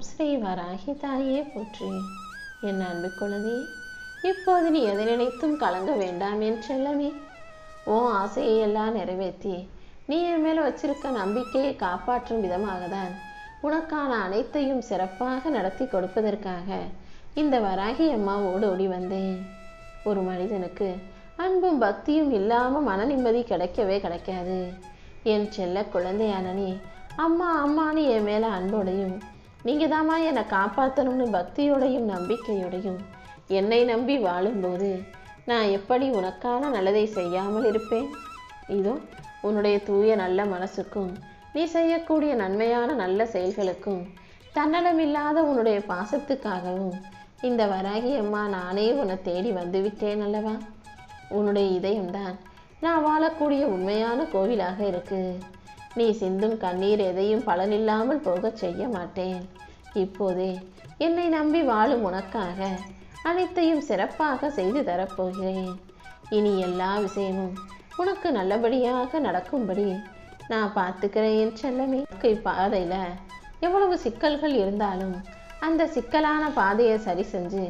ஸ்ரீ வராகி தாயே போற்றி. என் அன்பு குழந்தையே, இப்போது நீ எதை நினைத்தும் கலங்க வேண்டாம் என் செல்லமே. உன் ஆசையை எல்லாம் நிறைவேற்றி நீ என் மேல வச்சிருக்க நம்பிக்கையை காப்பாற்றும் விதமாக தான் உனக்கான அனைத்தையும் சிறப்பாக நடத்தி கொடுப்பதற்காக இந்த வராகி அம்மா ஓடி வந்தேன். ஒரு மனிதனுக்கு அன்பும் பக்தியும் இல்லாம மன நிம்மதி கிடைக்கவே கிடைக்காது. என் செல்ல குழந்தையான நீ அம்மா அம்மான்னு என் மேல அன்போடையும், நீங்க தாமா என்னை காப்பாற்றணும்னு பக்தியோடையும் நம்பிக்கையோடையும் என்னை நம்பி வாழும்போது நான் எப்படி உனக்கான நல்லதை செய்யாமல் இருப்பேன்? இதோ உன்னுடைய தூய நல்ல மனசுக்கும் நீ செய்யக்கூடிய நன்மையான நல்ல செயல்களுக்கும் தன்னலமில்லாத உன்னுடைய பாசத்துக்காகவும் இந்த வராகி அம்மா நானே உன்னை தேடி வந்து விட்டேன் அல்லவா? உன்னுடைய இதயம்தான் நான் வாழக்கூடிய உண்மையான கோவிலாக இருக்கு. நீ சிந்தும் கண்ணீர் எதையும் பலனில்லாமல் போக செய்ய மாட்டேன். இப்போதே என்னை நம்பி வாழும் உனக்காக அனைத்தையும் சிறப்பாக செய்து தரப்போகிறேன். இனி எல்லா விஷயமும் உனக்கு நல்லபடியாக நடக்கும்படி நான் பார்த்துக்கிறேன் செல்லமே. பாதையில எவ்வளவு சிக்கல்கள் இருந்தாலும் அந்த சிக்கலான பாதையை சரி செஞ்சு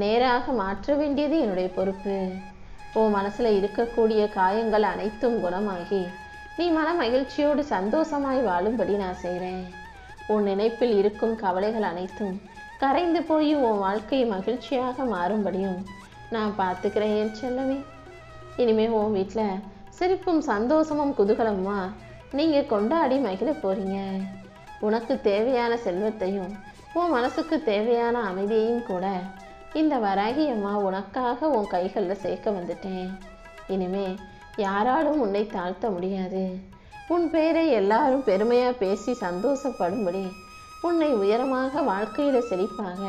நேராக மாற்ற வேண்டியது என்னுடைய பொறுப்பு. உன் மனசுல இருக்கக்கூடிய காயங்கள் அனைத்தும் குணமாகி நீ மன மகிழ்ச்சியோடு சந்தோஷமாய் வாழும்படி நான் செய்கிறேன். உன் நினைப்பில் இருக்கும் கவலைகள் அனைத்தும் கரைந்து போய் உன் வாழ்க்கை மகிழ்ச்சியாக மாறும்படியும் நான் பார்த்துக்கிறேன் செல்லமே. இனிமே உன் வீட்டில் சிரிப்பும் சந்தோஷமும் குதூகலமா நீங்கள் கொண்டாடி மகிழ போறீங்க. உனக்கு தேவையான செல்வத்தையும் உன் மனசுக்கு தேவையான அமைதியையும் கூட இந்த வராகி அம்மா உனக்காக உன் கைகளில் சேர்க்க வந்துட்டேன். இனிமே யாராலும் உன்னை தாழ்த்த முடியாது. உன் பேரை எல்லாரும் பெருமையாக பேசி சந்தோஷப்படும்படி உன்னை உயரமாக வாழ்க்கையில் செழிப்பாக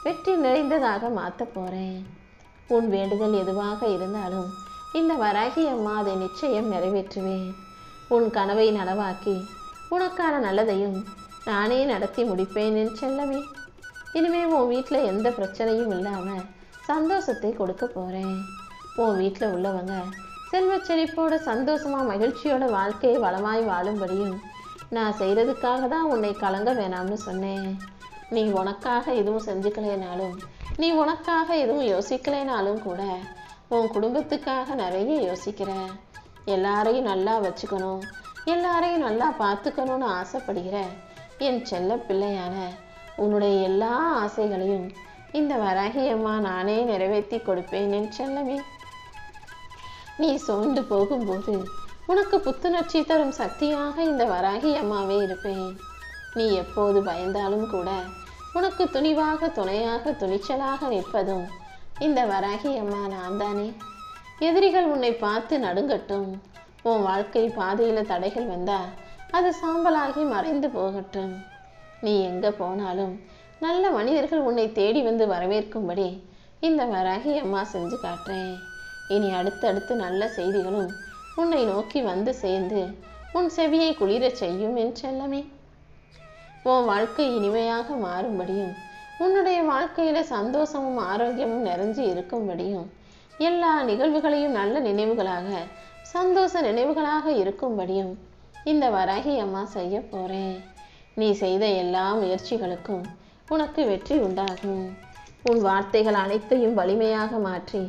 வெற்றி நிறைந்ததாக மாற்ற போகிறேன். உன் வேண்டுதல் எதுவாக இருந்தாலும் இந்த வராகி அம்மா அதை நிச்சயம் நிறைவேற்றுவேன். உன் கனவை நனவாக்கி உனக்கான நல்லதையும் நானே நடத்தி முடிப்பேன் என் செல்லமே. இனிமே உன் வீட்டில் எந்த பிரச்சனையும் இல்லாமல் சந்தோஷத்தை கொடுக்க போகிறேன். உன் வீட்டில் உள்ளவங்க செல்வ செழிப்போட சந்தோஷமாக மகிழ்ச்சியோட வாழ்க்கையை வளமாய் வாழும்படியும் நான் செய்கிறதுக்காக தான் உன்னை கலங்க வேணாம்னு சொன்னேன். நீ உனக்காக எதுவும் செஞ்சுக்கலைனாலும், நீ உனக்காக எதுவும் யோசிக்கலைனாலும் கூட உன் குடும்பத்துக்காக நிறைய யோசிக்கிற. எல்லாரையும் நல்லா வச்சுக்கணும், எல்லாரையும் நல்லா பார்த்துக்கணும்னு ஆசைப்படுகிற என் செல்ல பிள்ளையான உன்னுடைய எல்லா ஆசைகளையும் இந்த வராகி அம்மா நானே நிறைவேற்றி கொடுப்பேன் என் செல்லமே. நீ சோர்ந்து போகும்போது உனக்கு புத்துணர்ச்சி தரும் சக்தியாக இந்த வராகி அம்மாவே இருப்பேன். நீ எப்போது பயந்தாலும் கூட உனக்கு துணிவாக துணையாக துணிச்சலாக நிற்பதும் இந்த வராகி அம்மா நான் தானே. எதிரிகள் உன்னை பார்த்து நடுங்கட்டும். உன் வாழ்க்கை பாதையில் தடைகள் வந்தா அது சாம்பலாகி மறைந்து போகட்டும். நீ எங்கே போனாலும் நல்ல மனிதர்கள் உன்னை தேடி வந்து வரவேற்கும்படி இந்த வராகி அம்மா செஞ்சு காட்டுறேன். இனி அடுத்தடுத்து நல்ல செய்திகளும் உன்னை நோக்கி வந்து சேர்ந்து உன் செவியை குளிர செய்யும் என் செல்லமே. உன் வாழ்க்கை இனிமையாக மாறும்படியும் உன்னுடைய வாழ்க்கையில சந்தோஷமும் ஆரோக்கியமும் நிறைஞ்சு இருக்கும்படியும் எல்லா நிகழ்வுகளையும் நல்ல நினைவுகளாக சந்தோஷ நினைவுகளாக இருக்கும்படியும் இந்த வராகி அம்மா செய்ய போறேன். நீ செய்த எல்லா முயற்சிகளுக்கும் உனக்கு வெற்றி உண்டாகும். உன் வார்த்தைகள் அனைத்தையும் வலிமையாக மாற்றி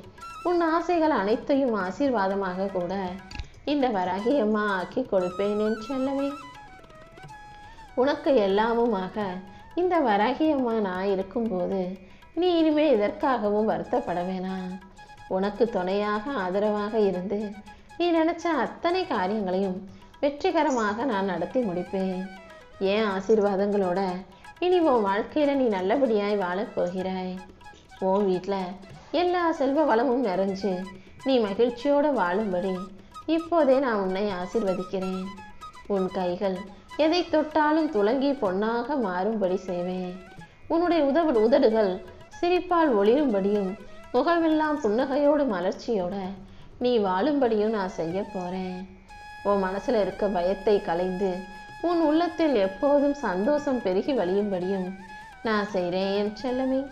உன் ஆசைகள் அனைத்தையும் ஆசீர்வாதமாக கூட இந்த வராகி அம்மா ஆக்கி கொடுப்பேன் என் செல்லமே. உனக்கு எல்லாமுமாக இந்த வராகி அம்மா நான் இருக்கும்போது நீ இனிமே இதற்காகவும் வருத்தப்பட வேணாம். உனக்கு துணையாக ஆதரவாக இருந்து நீ நினைச்ச அத்தனை காரியங்களையும் வெற்றிகரமாக நான் நடத்தி முடிப்பேன். ஏன் ஆசீர்வாதங்களோட இனி உன் வாழ்க்கையில நீ நல்லபடியாய் வாழப் போகிறாய். உன் வீட்டில் எல்லா செல்வ வளமும் நிறைஞ்சு நீ மகிழ்ச்சியோடு வாழும்படி இப்போதே நான் உன்னை ஆசீர்வதிக்கிறேன். உன் கைகள் எதை தொட்டாலும் துலங்கி பொன்னாக மாறும்படி செய்வேன். உன்னுடைய உதடுகள் சிரிப்பால் ஒளிரும்படியும் முகமெல்லாம் புன்னகையோடு மலர்ச்சியோட நீ வாழும்படியும் நான் செய்ய போறேன். உன் மனசுல இருக்க பயத்தை களைந்து உன் உள்ளத்தில் எப்போதும் சந்தோஷம் பெருகி வழியும்படியும் நான் செய்கிறேன் என் செல்லமே.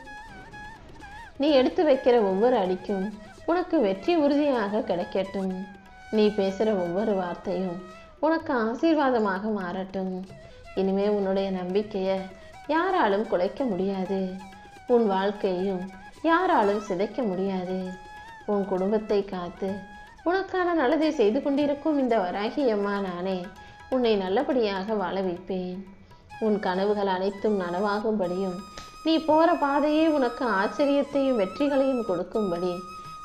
நீ எடுத்து வைக்கிற ஒவ்வொரு அடிக்கும் உனக்கு வெற்றி உறுதியாக கிடைக்கட்டும். நீ பேசுகிற ஒவ்வொரு வார்த்தையும் உனக்கு ஆசீர்வாதமாக மாறட்டும். இனிமே உன்னுடைய நம்பிக்கையை யாராலும் குலைக்க முடியாது. உன் வாழ்க்கையும் யாராலும் சிதைக்க முடியாது. உன் குடும்பத்தை காத்து உனக்கான நல்லதை செய்து கொண்டிருக்கும் இந்த வராகி அம்மா நானே உன்னை நல்லபடியாக வாழ வைப்பேன். உன் கனவுகள் அனைத்தும் நனவாகும்படியும் நீ போற பாதையே உனக்கு ஆச்சரியத்தையும் வெற்றிகளையும் கொடுக்கும்படி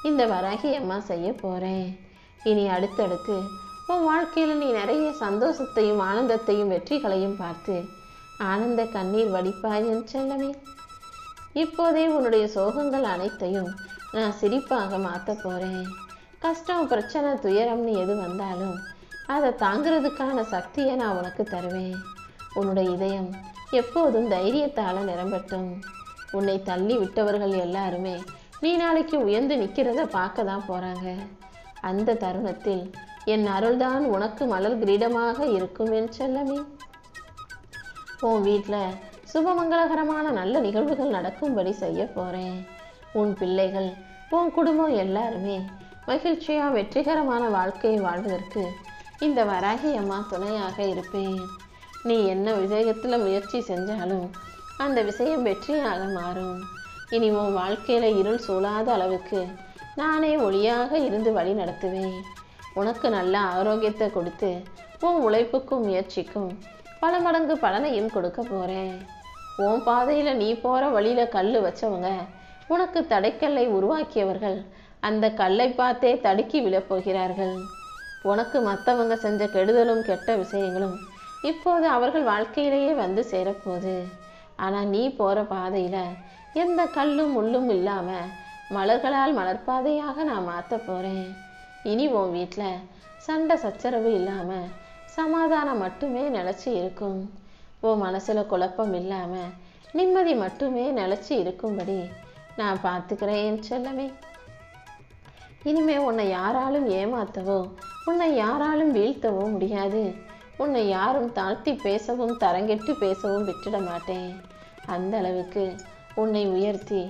இந்த வராகி அம்மா செய்ய போறேன். இனி அடுத்தடுத்து உன் வாழ்க்கையில் நீ நிறைய சந்தோஷத்தையும் ஆனந்தத்தையும் வெற்றிகளையும் பார்த்து ஆனந்த கண்ணீர் வடிப்பாய் என் செல்லமே. இப்போதே உன்னுடைய சோகங்கள் அனைத்தையும் நான் சிரிப்பாக மாற்ற போறேன். கஷ்டம், பிரச்சனை, துயரம்னு எது வந்தாலும் அதை தாங்கிறதுக்கான சக்தியை நான் உனக்கு தருவேன். உன்னுடைய இதயம் எப்போதும் தைரியத்தால் நிரம்பட்டும். உன்னை தள்ளி விட்டவர்கள் எல்லாருமே நீ நாளைக்கு உயர்ந்து நிற்கிறத பார்க்க தான் போகிறாங்க. அந்த தருணத்தில் என் அருள்தான் உனக்கு மலர் கிரீடமாக இருக்கும் என் செல்லமே. உன் வீட்டில் சுபமங்களகரமான நல்ல நிகழ்வுகள் நடக்கும்படி செய்ய போகிறேன். உன் பிள்ளைகள், உன் குடும்பம் எல்லாருமே மகிழ்ச்சியாக வெற்றிகரமான வாழ்க்கையை வாழ்வதற்கு இந்த வராகி அம்மா துணையாக இருப்பேன். நீ என்ன விஷயத்தில் முயற்சி செஞ்சாலும் அந்த விஷயம் வெற்றியாக மாறும். இனி உன் வாழ்க்கையில் இருள் சூழாத அளவுக்கு நானே ஒளியாக இருந்து வழி நடத்துவேன். உனக்கு நல்ல ஆரோக்கியத்தை கொடுத்து உன் உழைப்புக்கும் முயற்சிக்கும் பல மடங்கு பலனையும் கொடுக்க போகிறேன். உன் பாதையில் நீ போகிற வழியில் கல் வச்சவங்க, உனக்கு தடைக்கல்லை உருவாக்கியவர்கள் அந்த கல்லை பார்த்தே தடுக்கி விழப்போகிறார்கள். உனக்கு மற்றவங்க செஞ்ச கெடுதலும் கெட்ட விஷயங்களும் இப்போது அவர்கள் வாழ்க்கையிலேயே வந்து சேரப்போகுது. ஆனால் நீ போகிற பாதையில் எந்த கல்லும் முள்ளும் இல்லாமல் மலர்களால் மலர்பாதையாக நான் மாற்ற போகிறேன். இனி உன் வீட்டில் சண்டை சச்சரவு இல்லாமல் சமாதானம் மட்டுமே நிலச்சி இருக்கும். உன் மனசில் குழப்பம் இல்லாமல் நிம்மதி மட்டுமே நிலச்சி இருக்கும்படி நான் பார்த்துக்கிறேன் செல்லமே. இனிமே உன்னை யாராலும் ஏமாற்றவோ உன்னை யாராலும் வீழ்த்தவோ முடியாது. உன்னை யாரும் தாழ்த்தி பேசவும் தரங்கெட்டு பேசவும் விட்டுட மாட்டேன். அந்த அளவுக்கு உன்னை உயர்த்தி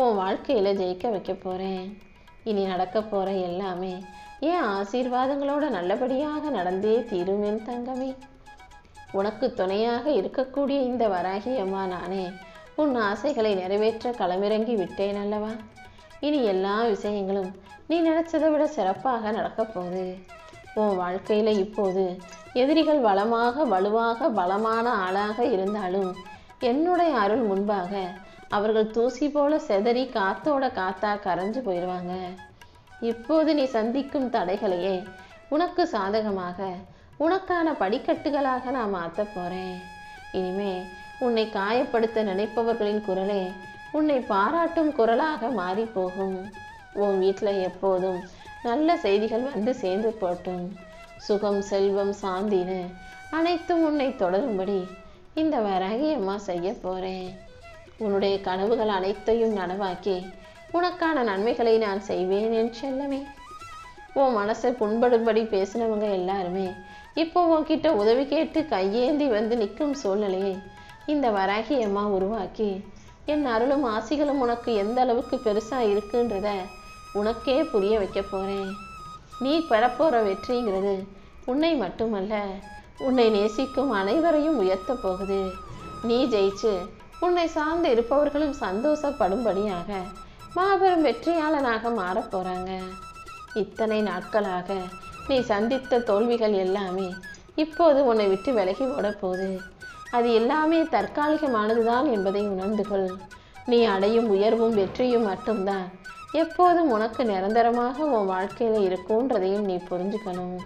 உன் வாழ்க்கையில் ஜெயிக்க வைக்க போகிறேன். இனி நடக்க போகிற எல்லாமே என் ஆசீர்வாதங்களோட நல்லபடியாக நடந்தே தீரும் என் தங்கமே. உனக்கு துணையாக இருக்கக்கூடிய இந்த வராகி அம்மா நானே உன் ஆசைகளை நிறைவேற்ற களமிறங்கி விட்டேன் அல்லவா. இனி எல்லா விஷயங்களும் நீ நினைச்சதை விட சிறப்பாக நடக்கப் போகுது. உன் வாழ்க்கையில் இப்போது எதிரிகள் வலுவாக பலமான ஆளாக இருந்தாலும் என்னுடைய அருள் முன்பாக அவர்கள் தூசி போல செதறி காத்தோட காத்தா கரைஞ்சு போயிடுவாங்க. இப்போது நீ சந்திக்கும் தடைகளையே உனக்கு சாதகமாக உனக்கான படிக்கட்டுகளாக நான் மாற்ற போகிறேன். இனிமே உன்னை காயப்படுத்த நினைப்பவர்களின் குரலே உன்னை பாராட்டும் குரலாக மாறி போகும். உன் வீட்டில் எப்போதும் நல்ல செய்திகள் வந்து சேர்ந்து போட்டும். சுகம், செல்வம், சாந்தின்னு அனைத்தும் உன்னை தொடரும்படி இந்த வராகி அம்மா செய்ய போகிறேன். உன்னுடைய கனவுகள் அனைத்தையும் நனவாக்கி உனக்கான நன்மைகளை நான் செய்வேன் என் செல்லமே. உன் மனசை புண்படும்படி பேசினவங்க எல்லாருமே இப்போ உன்கிட்ட உதவி கேட்டு கையேந்தி வந்து நிற்கும் சூழ்நிலையை இந்த வராகி அம்மா உருவாக்கி என் அருளும் ஆசிகளும் உனக்கு எந்த அளவுக்கு பெருசாக இருக்குன்றத உனக்கே புரிய வைக்க போகிறேன். நீ பெறப்போகிற வெற்றிங்கிறது உன்னை மட்டுமல்ல, உன்னை நேசிக்கும் அனைவரையும் உயர்த்த போகுது. நீ ஜெயிச்சு உன்னை சார்ந்து இருப்பவர்களும் சந்தோஷப்படும்படியாக மாபெரும் வெற்றியாளனாக மாறப் போகிறாங்க. இத்தனை நாட்களாக நீ சந்தித்த தோல்விகள் எல்லாமே இப்போது உன்னை விட்டு விலகி ஓட போகுது. அது எல்லாமே தற்காலிகமானதுதான் என்பதை உணர்ந்து கொள். நீ அடையும் உயர்வும் வெற்றியும் மட்டும்தான் எப்போதும் உனக்கு நிரந்தரமாக உன் வாழ்க்கையில் இருக்குன்றதையும் நீ புரிஞ்சுக்கணும்.